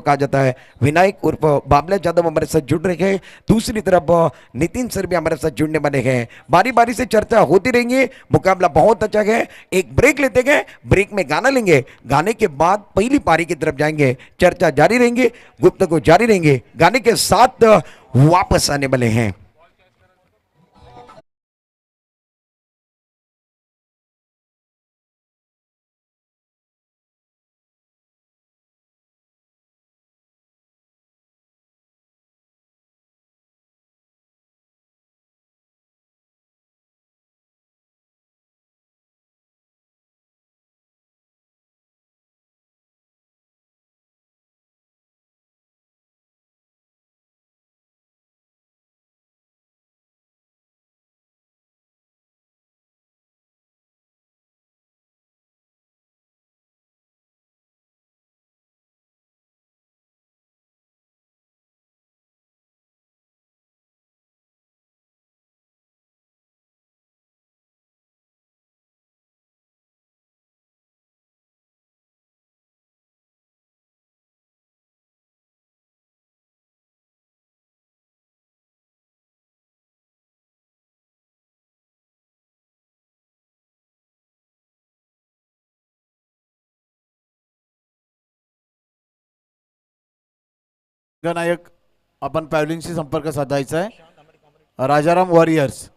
कहा जाता है। विनायक उर्फ बाबला यादव हमारे साथ जुड़ रहे हैं, दूसरी तरफ नितिन सर भी हमारे साथ जुड़ने वाले हैं। बारी बारी से चर्चा होती रहेंगी, मुकाबला बहुत अच्छा है। एक ब्रेक लेते हैं, ब्रेक में गाना लेंगे, गाने के बाद पहली पारी की तरफ जाएंगे, चर्चा जारी रहेंगे, गुफ्तगू जारी रहेंगे, गाने के साथ वापस आने वाले हैं। नायक अपन पॅव्हलिनशी संपर्क साधायचा आहे। राजाराम वॉरियर्स।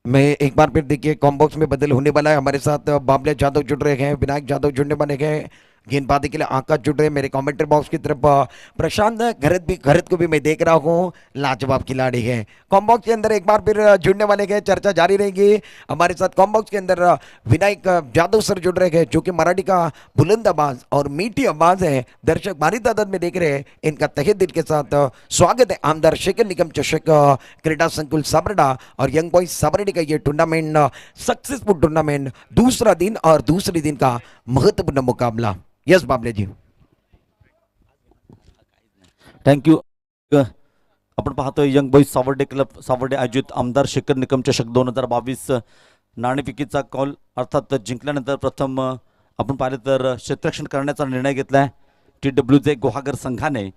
मैं एक बार फिर देखिए कॉम्बॉक्स में बदल होने वाला है। हमारे साथ बाबला यादव जुड़ रहे हैं, विनायक यादव जुड़ने वाले हैं, गेंदबाजी के लिए आकाश जुड़ रहे हैं। मेरे कमेंट्री बॉक्स की तरफ प्रशांत घरत को भी मैं देख रहा हूँ, लाजवाब खिलाड़ी है। कॉम्बॉक्स के अंदर एक बार फिर जुड़ने वाले हैं, चर्चा जारी रहेगी। हमारे साथ कॉम्बॉक्स के अंदर विनायक यादव सर जुड़ रहे हैं, जो कि मराठी का बुलंद आवाज और मीठी आवाज है। दर्शक भारी तादाद में देख रहे हैं, इनका तहे दिल के साथ स्वागत है। आमदार शेखर निगम चषक क्रीडा संकुल साबरडा और यंग बॉयज साबरडी का ये टूर्नामेंट, सक्सेसफुल टूर्नामेंट, दूसरा दिन और दूसरे दिन का महत्वपूर्ण मुकाबला। यस बाबले जी। थँक्यू। आपण पाहतोय young boys Savarde club Savarde आयोजित आमदार शेखर निकम चषक 2022 नाणेफेकीचा कॉल अर्थात जिंकल्यानंतर प्रथम आपण पाहिलं तर क्षेत्ररक्षण करण्याचा निर्णय घेतलाय TWJ गुहागर संघाने।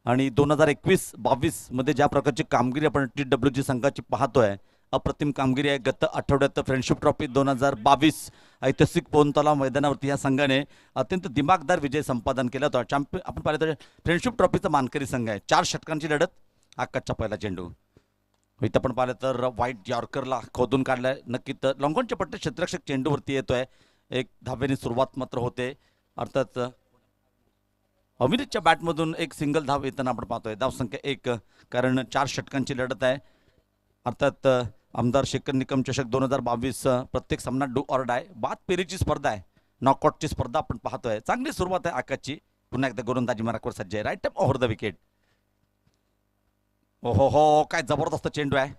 आणि 2021-22 मध्ये ज्या प्रकारची कामगिरी आपण TWG संघाची पाहतोय, अप्रतिम कामगिरी आहे। गत आठवड्यात फ्रेंडशिप ट्रॉफी 2022 ऐतिहासिक पोनतलाव मैदानावरती या संघाने अत्यंत दिमागदार विजय संपादन केला होता। चॅम्पियन आपण पाहिलं तर फ्रेंडशिप ट्रॉफीचा मानकरी संघ आहे। 4 षटकांची लढत, आकाशचा पहिला चेंडू इथं आपण पाहिलं तर व्हाईट यॉर्करला खोदून काढलाय। नक्की तर लॉंगॉनच्या पट्टे क्षेत्ररक्षक चेंडूवरती येतोय, एक धावेने सुरुवात मात्र होते। अर्थात अमितच्या बॅटमधून एक सिंगल धाव येताना आपण पाहतोय, धावसंख्या 1, कारण 4 षटकांची लढत आहे। अर्थात आमदार शेखर निकम चषक 2022 प्रत्येक सामना डू ऑर डाय, बाद पेरीची स्पर्धा आहे, नॉकआउटची स्पर्धा आपण पाहतोय। चांगली सुरुवात आहे आकाशची, पुन्हा एकदा गोलंदाजी मार्कवर सज्ज आहे। Right time over the wicket. ओहो हो, काय जबरदस्त चेंडू आहे,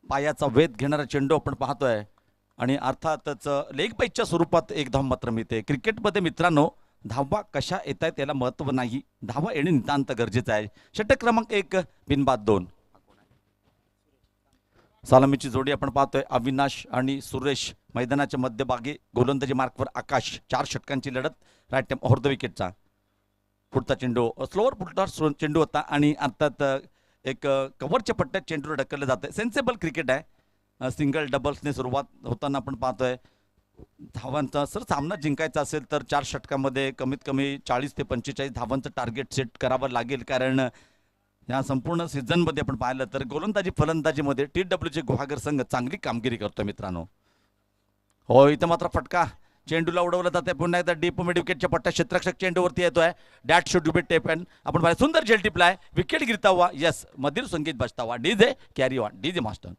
पायाचा वेध घेणारा चेंडू आपण पाहतोय। आणि अर्थातच लेग बाईच्या स्वरूपात एक धाव मात्र मिळते। क्रिकेटमध्ये मित्रांनो, धावा कशा येत आहेत त्याला महत्त्व नाही, धावा येणे नितांत गरजेचं आहे। षटक क्रमांक 1 बिनबाद 2। सलामीची जोडी आपण पाहतोय, अविनाश आणि सुरेश मैदानाच्या मध्यभागी, गोलंदाजी मार्कवर आकाश। 4 षटकांची लढत, राईट टाइम ओव्हर द विकेटचा। पुढचा चेंडू स्लोअर पुढचा चेंडू होता आणि अर्थात एक कव्हरच्या पट्ट्यात चेंडू ढकलले जाते। सेन्सेबल क्रिकेट आहे। सिंगल डबल्सने सुरुवात होताना आपण पाहतोय। धावांचा सर सामना जिंकायचा असेल तर 4 षटकामध्ये कमीत कमी 40 ते 45 धावांचं टार्गेट सेट करावं लागेल, कारण या संपूर्ण सीझनमध्ये आपण पाहिलं तर गोलंदाजी फलंदाजीमध्ये TWG गुहागर संघ चांगली कामगिरी करतोय मित्रांनो। हो, इथं मात्र फटका, चेंडूला उडवलं जाते पुन्हा एकदा डीप मिड विकेटच्या पट्ट्या, क्षेत्ररक्षक चेंडूवरती येतोय। डॅट शुड बी टेपन, आपण पाहिलं सुंदर जेल टिपलाय, विकेट गिरता हुआ, यस मधुर संगीत बजता हुआ, DJ carry on, DJ master.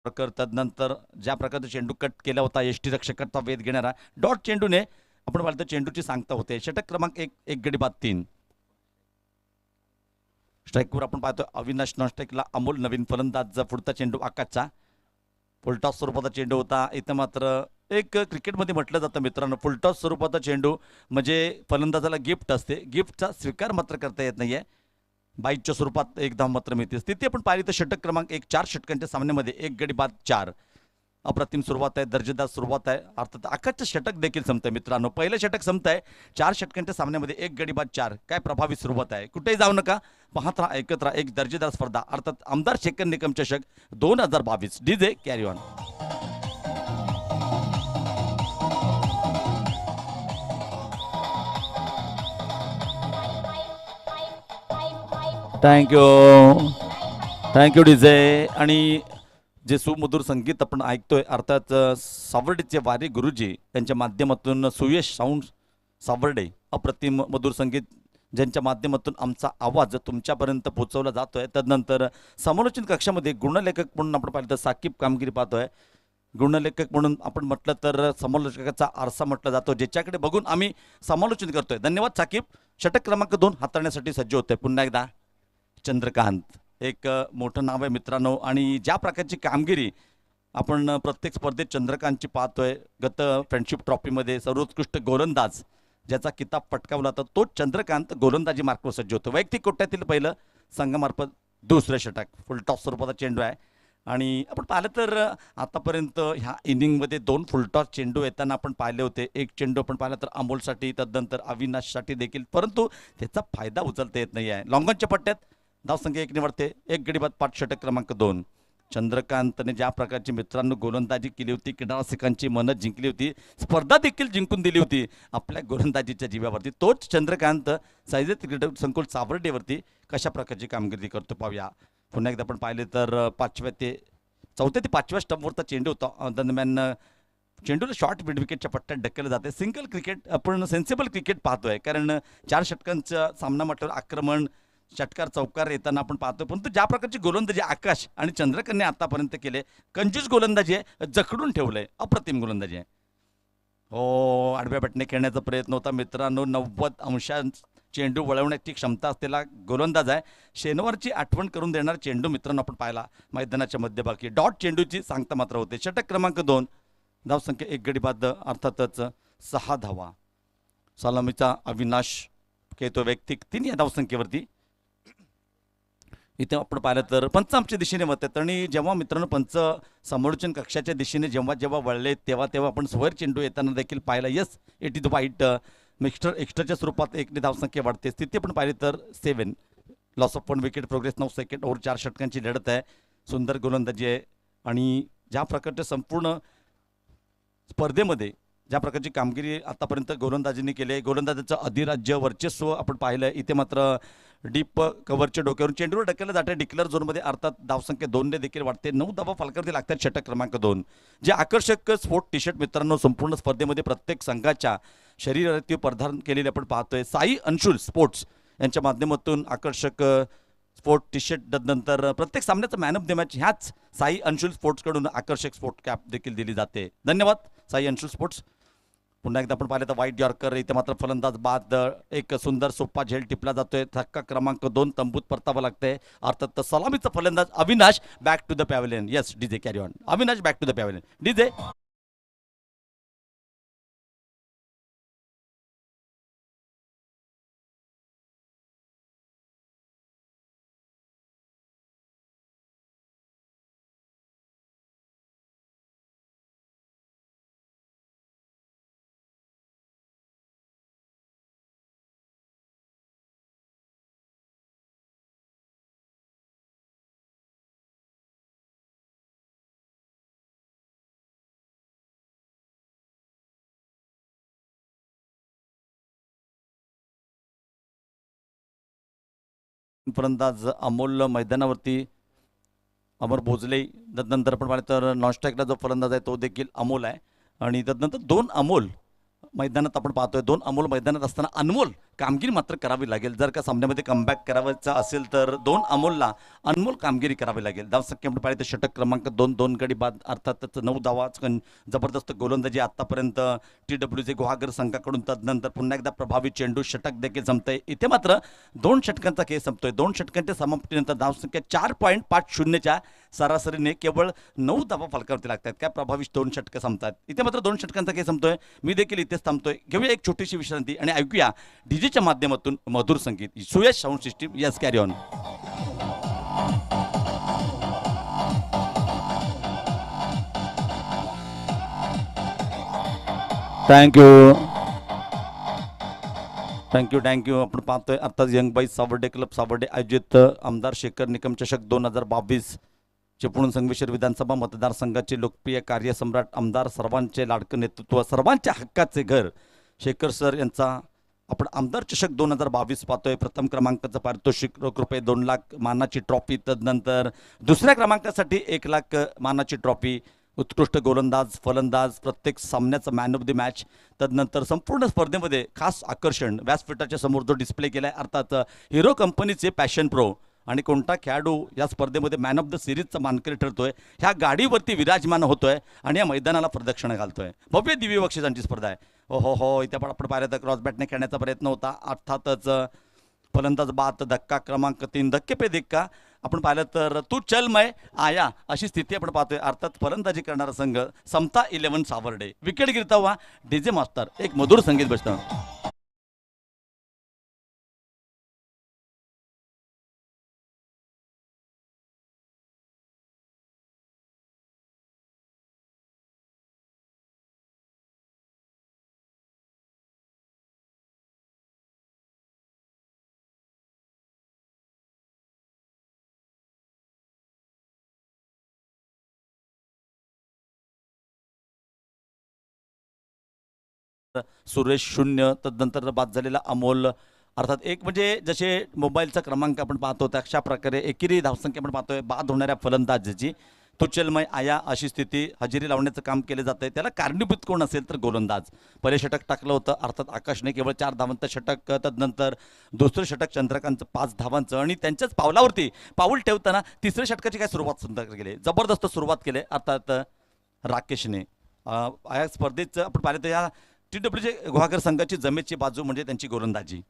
प्रकार तदनंतर ज्या प्रकारचा चेंडू कट केला होता यष्टी रक्षकाचा वेध घेणारा डॉट चेंडूने आपण पाहिलं तर चेंडूची सांगता होते. षटक क्रमांक 1, 1 गडी बाद 3. स्ट्राईकवर आपण पाहतो अविनाश नॉन स्ट्राईकला अमोल नवीन फलंदाज. पुढचा चेंडू आकाशचा फुलटॉस स्वरूपाचा चेंडू होता. इथं मात्र एक क्रिकेटमध्ये म्हटलं जातं मित्रांनो, फुलटॉस स्वरूपाचा चेंडू म्हणजे फलंदाजाला गिफ्ट असते. गिफ्टचा स्वीकार मात्र करता येत नाहीये. बाईच्या स्वरूपात एक धाव मात्र मिळते. स्थिती आपण पाहिली तर षटक क्रमांक 1, 4 षटकांच्या सामन्यामध्ये 1 गडी बाद 4. अप्रतिम सुरुवात आहे, दर्जेदार सुरुवात आहे. अर्थात आकाशचं षटक देखील संपतंय मित्रांनो. पहिलं षटक संपतंय 4 षटकांच्या सामन्यामध्ये 1 गडी बाद 4. काय प्रभावी सुरुवात आहे. कुठेही जाऊ नका, पाहत राहा, ऐकत राहा. एक दर्जेदार स्पर्धा अर्थात आमदार शेखर निकम चषक 2022. DJ carry on. Thank you DJ. आणि जे सुमधुर संगीत आपण ऐकतोय अर्थात सावर्डेचे वारे गुरुजी यांच्या माध्यमातून सुयश साऊंड सावर्डे अप्रतिम मधुर संगीत ज्यांच्या माध्यमातून आमचा आवाज तुमच्यापर्यंत पोहोचवला जातोय. तदनंतर समालोचन कक्षामध्ये गुणलेखक म्हणून आपण पाहिलं तर साकीब कामगिरी पाहतोय. गुणलेखक म्हणून आपण म्हटलं तर समालोचकाचा आरसा म्हटला जातो, ज्याच्याकडे बघून आम्ही समालोचन करतोय. धन्यवाद साकीब. षटक क्रमांक 2 हाताळण्यासाठी सज्ज होतोय पुन्हा एकदा चंद्रकांत. एक मोठं नाव आहे मित्रांनो. आणि ज्या प्रकारची कामगिरी आपण प्रत्येक स्पर्धेत चंद्रकांतची पाहतोय. गत फ्रेंडशिप ट्रॉफीमध्ये सर्वोत्कृष्ट गोलंदाज ज्याचा किताब पटकावला तर तोच चंद्रकांत गोलंदाजी मार्कवर सज्ज होतो. वैयक्तिक कोट्यातील पहिलं, संघामार्फत दुसरं षटक. फुलटॉस स्वरूपाचा चेंडू आहे. आणि आपण पाहिलं तर आतापर्यंत ह्या इनिंगमध्ये 2 फुलटॉस चेंडू येताना आपण पाहिले होते. एक चेंडू आपण पाहिला तर अमोलसाठी, तदनंतर अविनाशसाठी देखील, परंतु त्याचा फायदा उचलता येत नाही आहे. लॉंगॉनच्या पट्ट्यात धावसंख्या 1 निवडते. 1 गडी बाद 5. षटक क्रमांक 2. चंद्रकांतने ज्या प्रकारची मित्रांनो गोलंदाजी केली होती, किनारसिकांची मनं जिंकली होती, स्पर्धा देखील जिंकून दिली होती आपल्या गोलंदाजीच्या जीवावरती, तोच चंद्रकांत सायझे क्रीडा संकुल सावर्डेवरती कशा प्रकारची कामगिरी करतो पाहूया. पुन्हा एकदा आपण पाहिले तर 4थ्या ते 5व्या स्टंपवरचा चेंडू होता. दरम्यान चेंडूला शॉर्ट मिड विकेटच्या पट्ट्यात ढकललं जाते. सिंगल क्रिकेट आपण सेन्सिबल क्रिकेट पाहतोय, कारण 4 षटकांचा सामना म्हटल्यावर आक्रमण, षटकार, चौकार येताना आपण पाहतोय. परंतु ज्या प्रकारची गोलंदाजी आकाश आणि चंद्रकांतने आतापर्यंत केले, कंजूस गोलंदाजी आहे, जखडून ठेवलंय, अप्रतिम गोलंदाजी आहे. हो, आडव्या बॅटने खेळण्याचा प्रयत्न होता मित्रांनो. 90 अंशांत चेंडू वळवण्याची क्षमता असलेला गोलंदाज आहे. शनिवारची आठवण करून देणारा चेंडू मित्रांनो आपण पाहिला मैदानाच्या मध्यभागी. डॉट चेंडूची सांगता मात्र होते. षटक क्रमांक 2. धावसंख्या 1 गडी बाद अर्थातच 6 धावा. सलामीचा अविनाश खेळतो वैयक्तिक 3 या धावसंख्येवरती. इथे आपण पाहिलं तर पंच आमच्या दिशेने मत आहेत. आणि जेव्हा मित्रांनो पंच समालोचन कक्षाच्या दिशेने जेव्हा वळले तेव्हा आपण स्वर चेंडू येताना देखील पाहिला. येस, इट इज वाईट एक्स्ट्राच्या स्वरूपात 1 धावसंख्या वाढते. स्थिती आपण पाहिली तर 7. Loss of 1 wicket, progress 9 second. Over 4 षटकांची लढत आहे. सुंदर गोलंदाजी आहे. आणि ज्या प्रकारच्या संपूर्ण स्पर्धेमध्ये ज्या प्रकारची कामगिरी आतापर्यंत गोलंदाजीने केली आहे, गोलंदाजाचं अधिराज्य वर्चस्व आपण पाहिलं. इथे मात्र डीप कव्हरच्या डोक्यावरून चेंडूवर ढकललं जातं डिक्लेअर झोनमध्ये, अर्थात धावसंख्या 2 ने देखील वाढते. 9 धावा फलकावरती लागतात. षटक क्रमांक 2. जे आकर्षक स्पोर्ट टी शर्ट मित्रांनो संपूर्ण स्पर्धेमध्ये प्रत्येक संघाच्या शरीरावरती परिधान केलेले आपण पाहतोय. साई अंशुल स्पोर्ट्स यांच्या माध्यमातून आकर्षक स्पोर्ट टी शर्ट, नंतर प्रत्येक सामन्याचा मॅन ऑफ द मॅच ह्याच साई अंशुल स्पोर्ट्सकडून आकर्षक स्पोर्ट कॅप देखील दिली जाते. धन्यवाद साई अंशुल स्पोर्ट्स. पुन्हा एकदा आपण पाहिलं तर वाईट यॉर्कर. इथे मात्र फलंदाज बाद. एक सुंदर सोपा झेल टिपला जातोय. धक्का क्रमांक 2 तंबूत परतावं लागतंय. अर्थात सलामीचा फलंदाज Avinash back to the pavilion. Yes DJ carry on. Avinash back to the pavilion. DJ. फलंदाज अमोल मैदानावरती, अमर भोजले. तदनंतर आपण पाहिलं तर नॉनस्ट्राईकला जो फलंदाज आहे तो देखील अमोल आहे. आणि तदनंतर 2 अमोल मैदानात आपण पाहतोय. 2 अमोल मैदानात असताना अनमोल कामगिरी मात्र करावी लागेल. जर का सामन्यामध्ये कमबॅक करायचा असेल तर दोन अमोलला अनमोल कामगिरी करावी लागेल. धावसंख्या आपण पाहिलं तर षटक क्रमांक 2, 2 गडी बाद, अर्थातच 9 धावा, जबरदस्त गोलंदाजी आतापर्यंत TWJ गुहागर संघाकडून. तदनंतर पुन्हा एकदा प्रभावी चेंडू, षटक देखील संपतंय. इथे मात्र 2 षटकांचा खेळ संपतोय. 2 षटकांच्या समाप्तीनंतर धावसंख्या 4.50च्या सरासरीने केवळ 9 धावा फलकावरती लागतात. काय प्रभावी 2 षटकं संपतात. इथे मात्र 2 षटकांचा खेळ संपतोय. मी देखील इथेच थांबतोय. घेऊया एक छोटीशी विश्रांती आणि ऐकूया डीजेच्या माध्यमातून मधुर संगीत. Suyash sound system, yes carry on. Thank you thank you thank you. आपण पाहतोय आता यंग बाई सावर्डे क्लब सावर्डे आयोजित आमदार शेखर निकम चषक 2022 चिपळूण संगमेश्वर विधानसभा मतदारसंघाचे लोकप्रिय कार्यसम्राट आमदार, सर्वांचे लाडकं नेतृत्व, सर्वांच्या हक्काचे घर शेखर सर यांचा आपण आमदार चषक 2022 पाहतोय. प्रथम क्रमांकाचं पारितोषिक रोख रुपये 2 लाख, मानाची ट्रॉफी. तदनंतर दुसऱ्या क्रमांकासाठी 1 लाख मानाची ट्रॉफी. उत्कृष्ट गोलंदाज, फलंदाज, प्रत्येक सामन्याचं मॅन ऑफ द मॅच. तदनंतर संपूर्ण स्पर्धेमध्ये खास आकर्षण व्यासपीठाच्या समोर जो डिस्प्ले केला आहे, अर्थात हिरो कंपनीचे पॅशन प्रो. आणि कोणता खेळाडू या स्पर्धेमध्ये मॅन ऑफ द सिरीजचा मानकरी ठरतोय, ह्या गाडीवरती विराजमान होतोय आणि या मैदानाला प्रदक्षिणा घालतोय. भव्य दिव्य बक्षिसांची स्पर्धा आहे. हो इथे आपण पाहिलं तर क्रॉस बॅटने खेळण्याचा प्रयत्न होता. अर्थातच फलंदाज बाद, धक्का क्रमांक 3, धक्के पे धक्का. आपण पाहिलं तर तू चल मै आया अशी स्थिती आपण पाहतोय. अर्थात फलंदाजी करणारा संघ समता 11 सावर्डे. विकेट गिरता हुआ डीजे मास्टर, एक मधुर संगीत बजतं. सुरेश 0, तदनंतर बाद झालेला अमोल. अर्थात एक म्हणजे जसे मोबाईलचा क्रमांक आपण पाहतो अशा प्रकारे एकेरी धावसंख्या आपण पाहतोय. बाद होणाऱ्या फलंदाजाची तुचलमय आया अशी स्थिती, हजेरी लावण्याचं काम केलं जातं आहे. त्याला कारणीभूत कोण असेल तर गोलंदाज. पहिले षटक टाकलं होतं, अर्थात आकाशने केवळ 4 धावांचं षटक. तदनंतर दुसरं षटक चंद्रकांतचं 5 धावांचं. आणि त्यांच्याच पावलावरती पाऊल ठेवताना तिसऱ्या षटकाची काय सुरुवात सुद्धा केली, जबरदस्त सुरुवात केली अर्थात राकेशने. या स्पर्धेचं आपण पाहिलं तर या TWJ गुहागर संघाची जमेची बाजू म्हणजे त्यांची गोलंदाजी.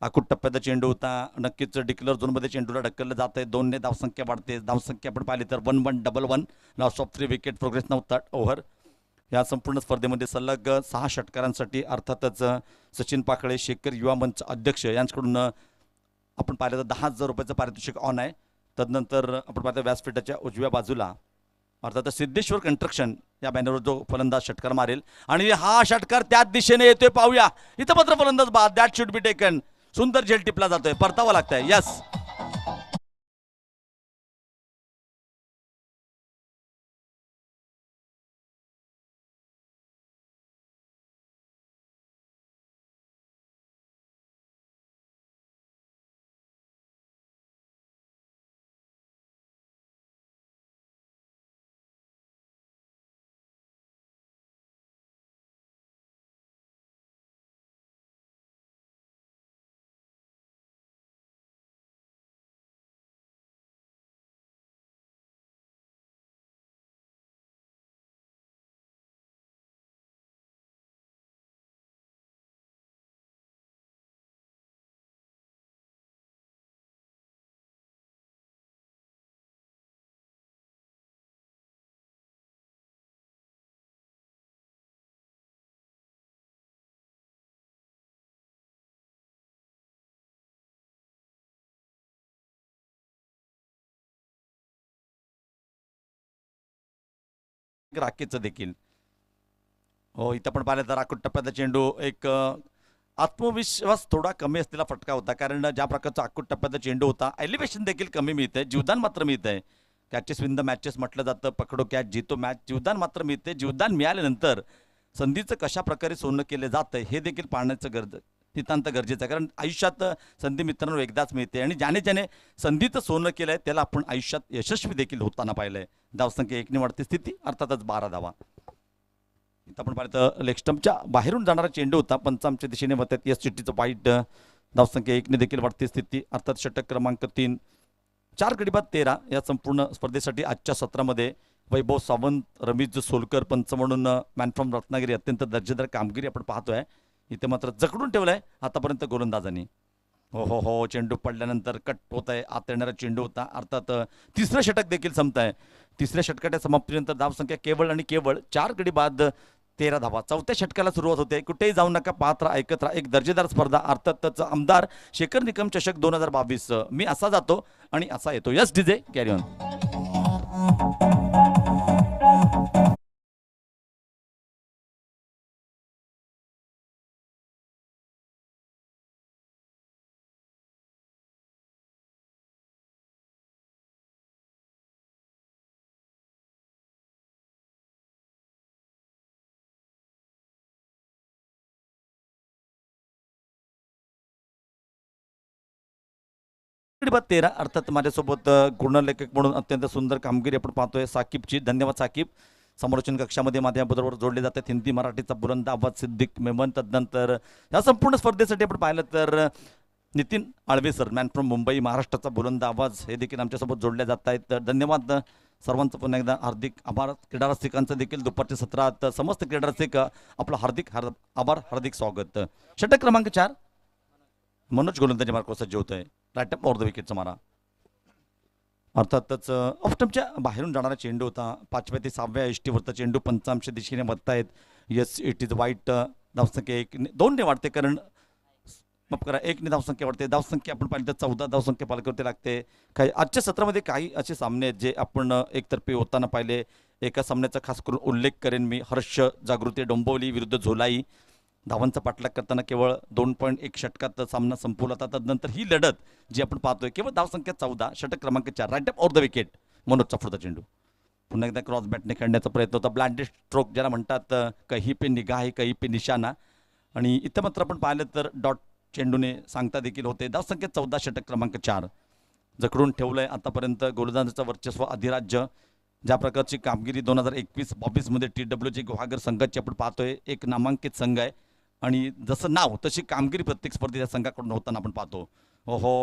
आखूट टप्प्याचा चेंडू होता, नक्कीच डिक्लेअर झोनमध्ये चेंडूला ढकललं जात आहे. 2 ने धावसंख्या वाढते. धावसंख्या आपण पाहिली तर 1-1-1-1, लॉस ऑफ 3 विकेट, प्रोग्रेस नव्हता ओव्हर. या संपूर्ण स्पर्धेमध्ये सलग 6 षटकारांसाठी अर्थातच सचिन पाकळे, शेखर युवा मंच अध्यक्ष यांच्याकडून आपण पाहिलं तर 10,000 रुपयाचं पारितोषिक ऑन आहे. तदनंतर आपण पाहतो व्यासपीठाच्या उजव्या बाजूला अर्थात सिद्धेश्वर कंस्ट्रक्शन या बॅनरवर जो फलंदाज षटकार मारेल आणि हा षटकार त्याच दिशेने येतोय. पाहूया इथं मात्र फलंदाज बाद, दॅट शुड बी टेकन. सुंदर झेल टिपला जातोय, परतावा लागतंय. यस, राकेचं देखील. हो, इथं पण पाहिलं तर आखूट टप्प्याचा चेंडू एक आत्मविश्वास थोडा कमी असलेला फटका होता. कारण ज्या प्रकारचा आखूट टप्प्याचा चेंडू होता, एलिव्हेशन देखील कमी मिळतंय, जीवदान मात्र मिळतंय. कॅचेस विन द मॅचेस म्हटलं जातं, पकडो कॅच जीतो मॅच. जीवदान मात्र मिळते. जीवदान मिळाल्यानंतर संधीचं कशा प्रकारे सोनं केलं जातं हे देखील पाहण्याचं नितांत गरजेचं आहे. कारण आयुष्यात संधी मित्रांनो एकदाच मिळते आणि ज्याने ज्याने संधीचं सोनं केलंय त्याला आपण आयुष्यात यशस्वी देखील होताना पाहिलंय. धावसंख्या 1 ने वाढते. स्थिती अर्थातच 12 धावा. इथं आपण पाहिलं तर लेग स्टंपच्या बाहेरून जाणारा चेंडू होता. पंच आमच्या दिशेने म्हणतात एस चिठ्ठीचं वाईट. धावसंख्या 1ने देखील वाढती स्थिती, अर्थात षटक क्रमांक 3. 4 गडी बाद 13 या संपूर्ण स्पर्धेसाठी आजच्या सत्रामध्ये वैभव सावंत, रमेश सोलकर पंच म्हणून मॅन फ्रॉम रत्नागिरी अत्यंत दर्जेदार कामगिरी आपण पाहतोय. इथे मात्र जखडून ठेवलंय आतापर्यंत गोलंदाजांनी. हो, चेंडू पडल्यानंतर कट होत आहे, आत येणारा चेंडू होता. अर्थात तिसरं षटक देखील संपत आहे. तिसऱ्या षटकाच्या समाप्तीनंतर धावसंख्या केवळ आणि केवळ 4 गडी बाद 13 धावा. चौथ्या षटकाला सुरुवात होते. कुठेही जाऊ नका, पाहत राहा, ऐकत राहा. एक दर्जेदार स्पर्धा, अर्थातच आमदार शेखर निकम चषक 2022. मी असा जातो आणि असा येतो. Yes DJ carry on. गडी बाद 13. अर्थात माझ्यासोबत गुणलेखक म्हणून अत्यंत सुंदर कामगिरी आपण पाहतोय साकिबची. धन्यवाद साकिब. समालोचन कक्षामध्ये माझ्याबरोबर जोडले जातात हिंदी मराठीचा बुलंद आवाज सिद्दीक मेमन. तदनंतर या संपूर्ण स्पर्धेसाठी आपण पाहिलं तर Nitin Alwe sir, man from Mumbai, महाराष्ट्राचा बुलंद आवाज, हे देखील आमच्यासोबत जोडले जात आहेत. तर धन्यवाद सर्वांचं पुन्हा एकदा हार्दिक आभार. क्रीडा रसिकांचं देखील दुपारच्या सत्रात समस्त क्रीडा रसिक आपलं आभार, हार्दिक स्वागत. षटक क्रमांक 4 मनोज गोलंदाजी मार्कवर सज्ज होत आहे. राईट अप ओव्हर द विकेटचा मारा. अर्थातच ऑफ स्टंपच्या बाहेरून जाणारा चेंडू होता. 5व्या ते 6व्या एष्टीवरचा चेंडू पंचांच्या दिशेने बघतायत. येस, इट इज वाईट. धावसंख्या 2ने वाढते, कारण माफ करा 1ने धावसंख्या वाढते. धावसंख्या आपण पाहिली तर 14 धावसंख्या पालकवरती लागते. काही आजच्या सत्रामध्ये काही असे सामने आहेत जे आपण एकतर्फी होताना पाहिले. एका सामन्याचा खास करून उल्लेख करेन मी. हर्ष जागृती डोंबिवली विरुद्ध झोलाई. धावांचा पाठलाग करताना केवळ 2.1 षटकात सामना संपवला होता. तदनंतर ही लढत जी आपण पाहतोय केवळ धावसंख्या 14, षटक क्रमांक 4, right up over the wicket. मनोजचा पुढचा चेंडू पुन्हा एकदा क्रॉस बॅटने खेळण्याचा प्रयत्न होता. ब्लाइंडेड स्ट्रोक ज्याला म्हणतात, कहीं पे निगाह है कहीं पे निशाणा. आणि इथं मात्र आपण पाहिलं तर डॉट चेंडूने सांगता देखील होते. धावसंख्या 14, षटक क्रमांक 4. जखडून ठेवलंय आतापर्यंत गोलंदाजाचं वर्चस्व अधिराज्य. ज्या प्रकारची कामगिरी 2021-22 मध्ये TWG गुहागर संघाची आपण पाहतोय. एक नामांकित संघ आहे आणि जसं नाव तशी कामगिरी प्रत्येक स्पर्धेच्या संघाकडून होताना आपण पाहतो.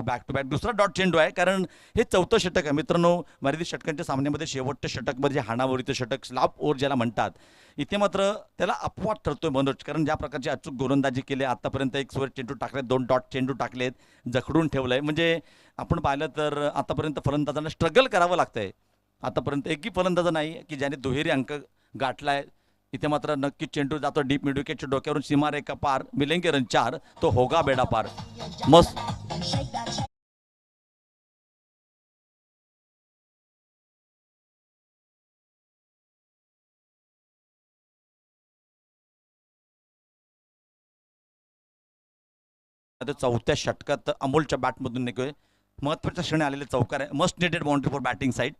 बॅक टू बॅक दुसरा डॉट चेंडू आहे, कारण हे 4थं षटक आहे मित्रांनो. मर्यादित षटकांच्या सामन्यामध्ये शेवटच्या षटकमध्ये हाणावरीचं षटक, स्लाप ओव्हर ज्याला म्हणतात, इथे मात्र त्याला अपवाद ठरतोय मनोज, कारण ज्या प्रकारची अचूक गोलंदाजी केली. आतापर्यंत 1 स्वर चेंडू टाकलेत, 2 डॉट चेंडू टाकलेत, जखडून ठेवलंय. म्हणजे आपण पाहिलं तर आतापर्यंत फलंदाजांना स्ट्रगल करावं लागतंय. आतापर्यंत एकही फलंदाज नाही की ज्याने दुहेरी अंक गाठलाय. इथे मात्र नक्कीच चेंडू जातो डीप मिड विकेटच्या डोक्यावरून, सीमारेखा पार, मिलेंगे रन 4, तो होगा बेडा पार. मस्त चौथ्या षटकात अमोलच्या बॅटमधून निघतोय. महत्वाच्या क्षणी आलेले चौकार आहे. Must needed boundary for batting side.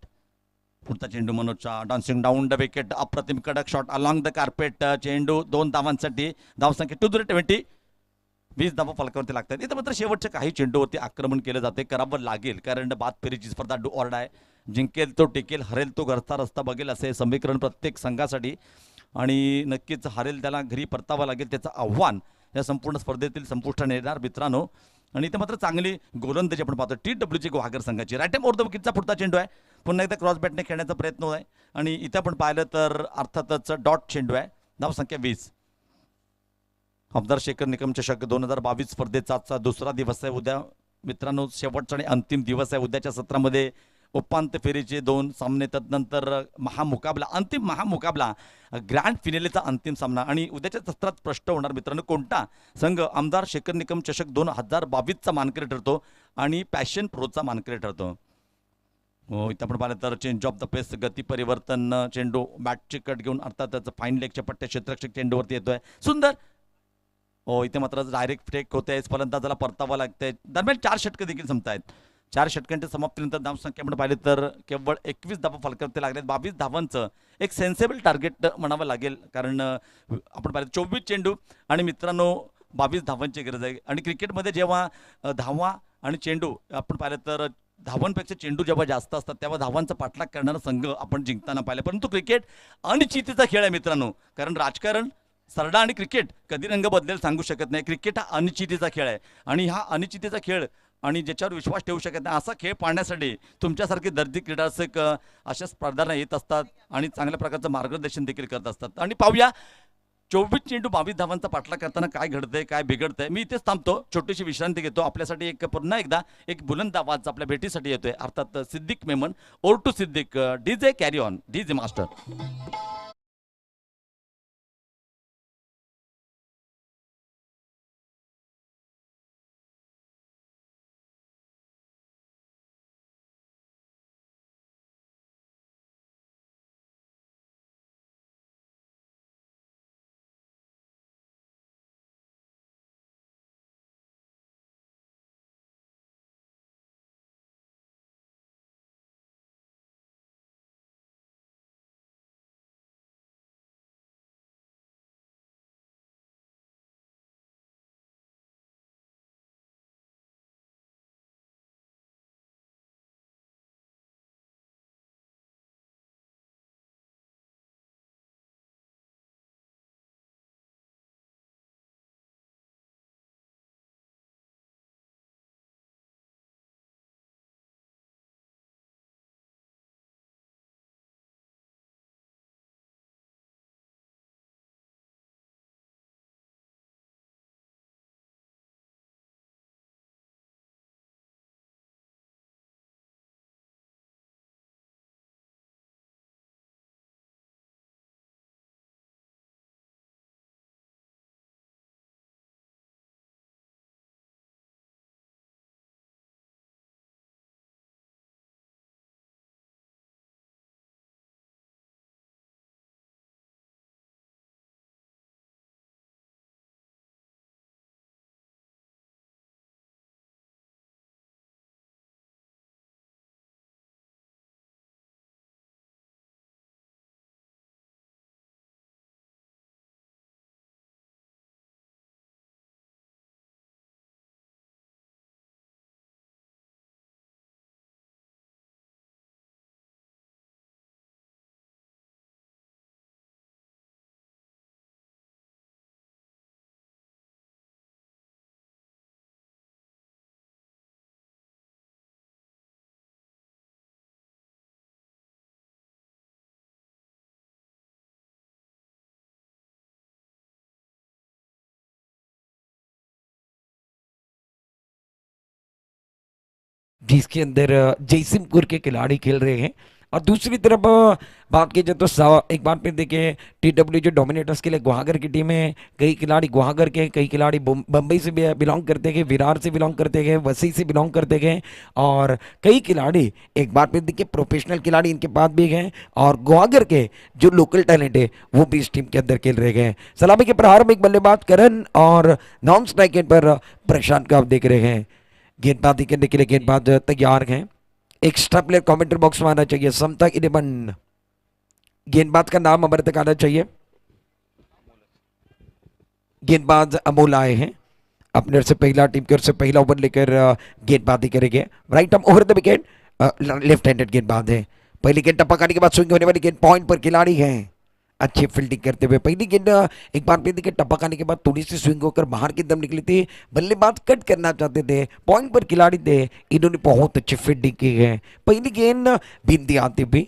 पुढचा चेंडू मनोजचा, डान्सिंग डाऊन द विकेट, अप्रतिम कडक शॉट अलॉंग द कार्पेट. चेंडू 2 धावांसाठी, धावसंख्या 220. 20 धावा फलकावरती लागतात. इथं मात्र शेवटच्या काही चेंडूवरती आक्रमण केलं जाते. करावं लागेल, कारण बाद फेरीची स्पर्धा डू ऑर डाय. जिंकेल तो टिकेल, हरेल तो घरचा रस्ता बघेल, असे समीकरण प्रत्येक संघासाठी. आणि नक्कीच हरेल त्याला घरी परतावं लागेल, त्याचं आव्हान या संपूर्ण स्पर्धेतील संपुष्टात येणार मित्रांनो. आणि इथे मात्र चांगली गोलंदाजी आपण पाहतो TWG गुहागर संघाची. राईट ओव्हर द विकेटचा पुढचा चेंडू आहे. पुन्हा एकदा क्रॉस बॅटने खेळण्याचा प्रयत्न होत आहे. आणि इथे आपण पाहिलं तर अर्थातच डॉट चेंडू आहे. धावसंख्या 20. आमदार शेखर निकम चषक 2022 स्पर्धेचा आजचा दुसरा दिवस आहे. उद्या मित्रांनो शेवटचा आणि अंतिम दिवस आहे. उद्याच्या सत्रामध्ये उपांत्य फेरीचे 2 सामने, तदनंतर महामुकाबला, अंतिम महामुकाबला, ग्रँड फिनेलेचा अंतिम सामना. आणि उद्याच्या सत्रात स्पष्ट होणार मित्रांनो कोणता संघ आमदार शेखर निकम चषक 2022चा मानकरी ठरतो आणि पॅशन प्रोचा मानकरी ठरतो. इथं आपण पाहिलं तर चेंज ऑफ द पेस, गती परिवर्तन, चेंडू बॅटची कट घेऊन अर्थातच फाईन लेगच्या पट्ट्या क्षेत्ररक्षक चेंडूवरती येतोय. सुंदर. इथे मात्र डायरेक्ट फेक होते, फलंदाजाला परतावं लागतंय. दरम्यान 4 षटकं देखील संपतायत. 4 षटकांच्या समाप्तीनंतर धावसंख्या आपण पाहिली तर केवळ 21 धावा फलकावरती लागलेत. 22 धावांचं एक सेन्सेबल टार्गेट म्हणावं लागेल, कारण आपण पाहिलं 24 चेंडू आणि मित्रांनो 22 धावांची गरज आहे. आणि क्रिकेटमध्ये जेव्हा धावा आणि चेंडू आपण पाहिलं तर धावांपेक्षा चेंडू जेव्हा जास्त असतात तेव्हा धावांचा पाठलाग करणारा संघ आपण जिंकताना पाहिला. परंतु क्रिकेट अनिश्चितीचा खेळ आहे मित्रांनो, कारण राजकारण सरडा आणि क्रिकेट कधी रंग बदलेल सांगू शकत नाही. क्रिकेट हा अनिश्चितीचा खेळ आहे आणि हा अनिश्चितीचा खेळ आणि ज्याच्यावर विश्वास ठेवू शकत नाही असा खेळ पाहण्यासाठी तुमच्यासारखे दर्दी क्रीडारसिक अशा स्पर्धांना येत असतात आणि चांगल्या प्रकारचं मार्गदर्शन देखील करत असतात. आणि पाहूया 24 चेंडू 22 धावांचा पाठलाग करताना काय घडतंय काय बिघडतंय. मी इथेच थांबतो, छोटीशी विश्रांती घेतो. आपल्यासाठी एक पुन्हा एकदा एक बुलंद आवाज आपल्या भेटीसाठी येतोय, अर्थात Siddique Memon. Over to Siddique, DJ carry on, DJ master. जिसके अंदर जयसिंहपुर के खिलाड़ी खेल रहे हैं। और दूसरी तरफ बात की जाए तो एक बार फिर देखिए टीडब्ल्यू जो डोमिनेटर्स के लिए गुहागर की टीम है, कई खिलाड़ी गुहागर के, कई खिलाड़ी बम्बई से बिलोंग करते हैं, विरार से बिलोंग करते हैं, वसी से बिलोंग करते हैं, और कई खिलाड़ी एक बार फिर देखिए प्रोफेशनल खिलाड़ी इनके पास भी हैं, और गुहागर के जो लोकल टैलेंट है वो भी इस टीम के अंदर खेल रहे हैं। सलामी के प्रारंभिक बल्लेबाज करण और नॉन स्ट्राइक पर प्रशांत का आप देख रहे हैं। गेंदबाजी करने के लिए गेंदबाज तैयार हैं। एक्स्ट्रा प्लेयर कमेंट्री बॉक्स में आना चाहिए। समता 11 गेंदबाज का नाम हमारे तक आना चाहिए। गेंदबाज अमोल आए हैं अपने ओर से, पहला टीम की ओर से पहला ओवर लेकर गेंदबाजी करेंगे। Right arm over the wicket, left handed गेंदबाज है। पहली गेंद टप्पा खाने के बाद स्विंग होने वाली गेंद, पॉइंट पर खिलाड़ी है अच्छी फील्डिंग करते हुए। पहली गेंद एक बार फिर देखिए टप्पा खाने के बाद थोड़ी सी स्विंग होकर बाहर की तरफ निकली थी, बल्लेबाज कट करना चाहते थे, पॉइंट पर खिलाड़ी थे, इन्होंने बहुत अच्छी फील्डिंग की है। पहली गेंद बिंदी आती हुई,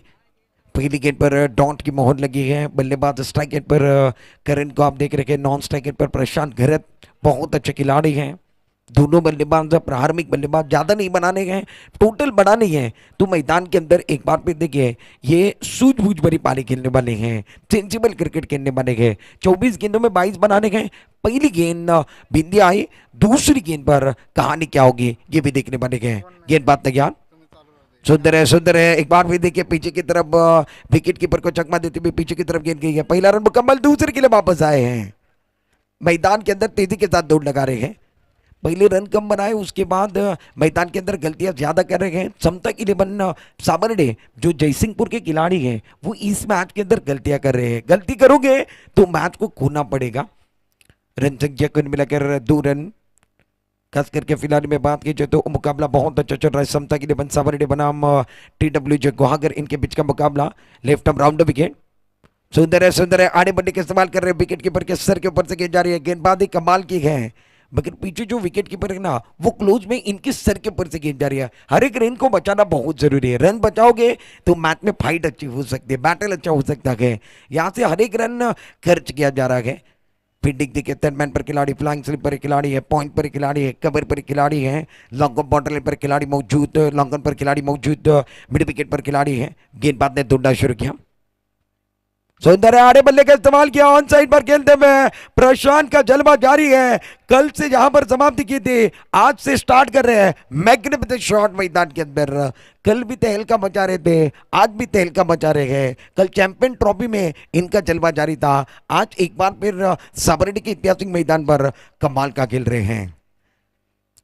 पहली गेंद पर डॉट की मोहर लगी है। बल्लेबाज स्ट्राइक एंड पर करण को आप देख रहे हैं, नॉन स्ट्राइक एंड पर प्रशांत घरत बहुत अच्छे खिलाड़ी हैं। दोनों बल्लेबाज प्रारंभिक बल्लेबाज ज़्यादा नहीं बनाने गए, टोटल बढ़ाने हैं तो मैदान के अंदर एक बार फिर देखिए ये सूझबूझ भरी पारी खेलने वाले हैं, सेंसिबल क्रिकेट खेलने वाले हैं। 24 गेंदों में 22 बनाने गए। पहली गेंद बिंदी आई, दूसरी गेंद पर कहानी क्या होगी ये भी देखने वाले हैं। गेंदबाज तैयार, सुंदर है, सुंदर है। एक बार फिर देखिए पीछे की तरफ विकेट कीपर को चकमा देते हुए पीछे की तरफ गेंद गई है। पहला रन मुकम्मल, दूसरे के लिए वापस आए हैं। मैदान के अंदर तेजी के साथ दौड़ लगा रहे हैं। पहले रन कम बनाए, उसके बाद मैदान के अंदर गलतियां ज्यादा कर रहे हैं। समता 11 साबरडे जो जयसिंहपुर के खिलाड़ी हैं वो इस मैच के अंदर गलतियां कर रहे हैं। गलती करोगे तो मैच को खोना पड़ेगा। रन संख्या कुल मिलाकर 2 रन। खास करके फिलहाल में बात की जाए तो मुकाबला बहुत अच्छा चल रहा है। समता के लिए बंसावरडे बनाम TWJ गुहागर, इनके बीच का मुकाबला। लेफ्ट आर्म राउंड विकेट, सुंदर है आड़े बल्ले का इस्तेमाल कर रहे हैं। विकेट कीपर के सर के ऊपर से गेंद जा रही है। गेंदबाजी कमाल की है, मगर पीछे जो विकेट कीपर है ना, वो क्लोज में इनके सर के ऊपर से गेंद जा रही है। हर एक रन को बचाना बहुत जरूरी है। रन बचाओगे तो मैच में फाइट अच्छी हो सकती है, बैटल अच्छा हो सकता है। यहाँ से हर एक रन खर्च किया जा रहा है। फील्डिंग देखिए, थर्ड मैन पर खिलाड़ी, फ्लाइंग स्लिप पर खिलाड़ी है, पॉइंट पर खिलाड़ी है, कवर पर खिलाड़ी है, लॉन्ग ऑफ बॉर्डर पर खिलाड़ी मौजूद, लॉन्ग ऑन पर खिलाड़ी मौजूद, मिड विकेट पर खिलाड़ी है। गेंदबाज ने ढूंढना शुरू किया, सुंदर है आड़े बल्ले का इस्तेमाल किया। ऑन साइड पर खेलते हुए प्रशांत का जलवा जारी है। कल से जहां पर समाप्ति की थी, आज से स्टार्ट कर रहे हैं। मैग्निफिसेंट शॉट मैदान के अंदर। कल भी तहलका मचा रहे थे, आज भी तहलका मचा रहे हैं। कल चैंपियन ट्रॉफी में इनका जलवा जारी था, आज एक बार फिर साबरमती के ऐतिहासिक मैदान पर कमाल का खेल रहे हैं।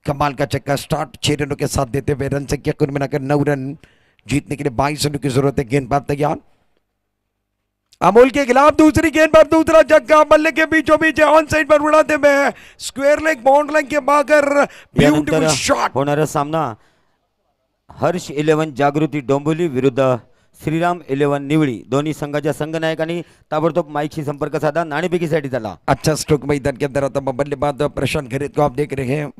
कमाल का चक्का स्टार्ट 6 रनों के साथ देते हुए रन संख्या कुल मिलाकर 9 रन। जीतने के लिए 22 रनों की जरूरत है। गेंदबाज तैयार, अमोल के खिलाफ दूसरी गेंद पर दूसरा छक्का, बल्ले के बीचों बीच ऑन साइड पर उड़ाते हुए स्क्वायर लेग बाउंड लाइन के बाहर ब्यूटीफुल शॉट। होणारा सामना हर्ष 11 जागृती डोंबिवली विरुद्ध श्रीराम 11 निवळी, दोन्ही संघाच्या संघनायकांनी ताबडतोब माईकशी संपर्क साधा, नाणेफेकीसाठी झाला। अच्छा स्ट्रोक मैदान के अंदर आता बल्लेबाज प्रशांत घरेत को आप देख रहे हैं।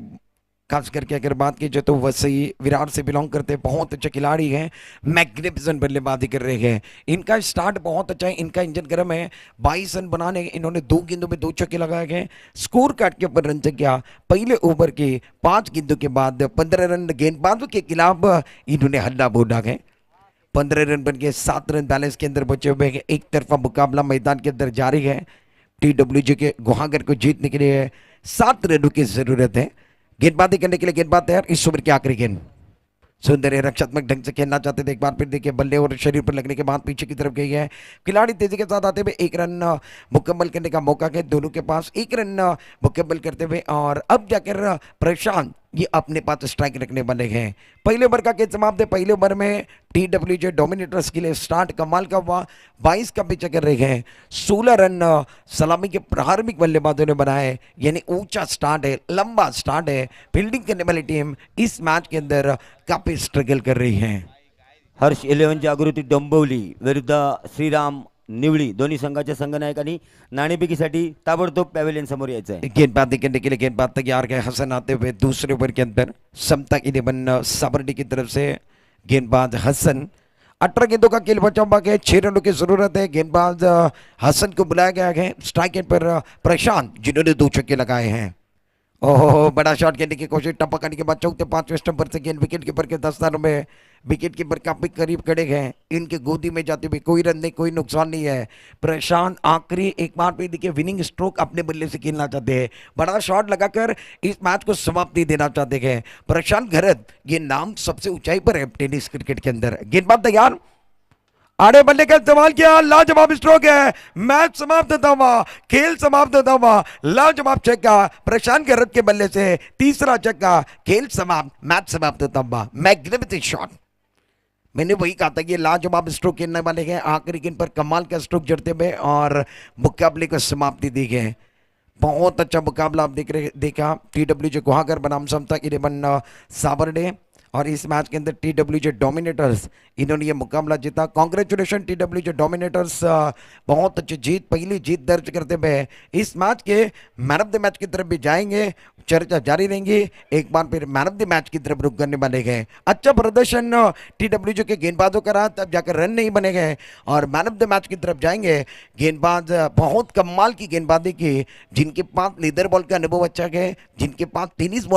खास करके अगर बात की जाए तो वैसे ही विराट से बिलोंग करते हैं, बहुत अच्छे खिलाड़ी हैं, मैग्निफिसेंट बल्लेबाजी कर रहे हैं। इनका स्टार्ट बहुत अच्छा है, इनका इंजन गर्म है। 22 रन बनाने इन्होंने 2 गेंदों में 2 छक्के लगाए गए। स्कोर कार्ड के ऊपर रन संख्या पहले ओवर के 5 गेंदों के बाद 15 रन गेंदबाजों के खिलाफ इन्होंने हल्ला बोला है। 15 रन बन के 7 रन बैलेंस के अंदर बचे हुए हैं। एक तरफा मुकाबला मैदान के अंदर जारी है। TWJ के गुहागर को जीतने के लिए 7 रनों की जरूरत है। गेंदबाजी करने के लिए गेंदबाज तैयार। इस ओवर की आखिरी गेंद, सुंदर है, रक्षात्मक ढंग से खेलना चाहते थे। एक बार फिर देखिए, बल्ले और शरीर पर लगने के बाद पीछे की तरफ गई है। खिलाड़ी तेजी के साथ आते हुए 1 रन मुकम्मल करने का मौका है दोनों के पास। 1 रन मुकम्मल करते हुए और अब जाकर प्रशांत ये अपने पास स्ट्राइक रखने वाले हैं। पहले ओवर का खेल समाप्त है। पहले ओवर में TWJ डोमिनेटर्स के लिए स्टार्ट कमाल का हुआ। 22 का पिच कर रहे हैं। 16 रन सलामी के प्रारंभिक बल्लेबाजों ने बनाए, यानी ऊंचा स्टार्ट है, लंबा स्टार्ट है। फील्डिंग करने वाली टीम इस मैच के अंदर काफी स्ट्रगल कर रही है। हर्ष 11 जागृती डोंबिवली विरुद्ध श्रीराम निवळी, दोन्ही संघाच्या संघनायकांनी नाणेफेकीसाठी ताबडतोब पॅव्हेलियन समोर यायचं आहे। गेंदबाजी करने के लिए गेंदबाज तैयार है। हसन आते हुए दूसरे ओवर के अंदर समता 11 साबरमती की तरफ से गेंदबाज हसन। 18 गेंदों का खेल बचा हुआ है, 6 रनों की जरूरत है। गेंदबाज हसन को बुलाया गया है। स्ट्राइक एंड पर प्रशांत, जिन्होंने 2 छक्के लगाए हैं। ओहो, बड़ा शॉट खेलने की कोशिश, टप्पा करने के बाद चौथे 5वें स्टंप पर से गेंद विकेट कीपर के दस्तानों में। विकेट कीपर काफी करीब खड़े हैं, इनके गोदी में जाते हुए कोई रन नहीं, कोई नुकसान नहीं है। प्रशांत आखिरी एक बार पे देखिए विनिंग स्ट्रोक अपने बल्ले से खेलना चाहते हैं। बड़ा शॉट लगाकर इस मैच को समाप्ति देना चाहते हैं। प्रशांत घरत, ये नाम सबसे ऊंचाई पर है टेनिस क्रिकेट के अंदर। गेंदबाज तैयार, आड़े बल्ले का इस्तेमाल किया, लाजवाब स्ट्रोक है। मैच समाप्त होता हुआ, खेल समाप्त होता हुआ, लाजवाब छक्का प्रशांत गहरत के बल्ले से। तीसरा छक्का, खेल समाप्त, मैच समाप्त होता हुआ। मैग्निफिसेंट शॉट, मैंने वही कहा था कि लाजवाब स्ट्रोक खेलने वाले हैं। आखिरी गेंद पर कमाल का स्ट्रोक जड़ते हुए और मुकाबले को समाप्ति दी गई। बहुत अच्छा मुकाबला आप देखा। TWJ गुहागर बनाम समता 11 साबरडे, और इस मैच के अंदर TWJ डोमिनेटर्स, इन्होंने ये मुकाबला जीता। कांग्रेचुलेशन TWJ डोमिनेटर्स, बहुत अच्छी जीत, पहली जीत दर्ज करते हुए इस मैच के मैन ऑफ द मैच की तरफ भी जाएंगे। चर्चा जारी रहेंगी। एक बार फिर मैन ऑफ द मैच की तरफ रुक करने वाले गए। अच्छा प्रदर्शन TWJ के गेंदबाजों का रहा, तब जाकर रन नहीं बने गए और मैन ऑफ द मैच की तरफ जाएंगे। गेंदबाज बहुत कमाल की गेंदबाजी की, जिनके पास लीडर बॉल का अनुभव अच्छा है, जिनके पास टेनिस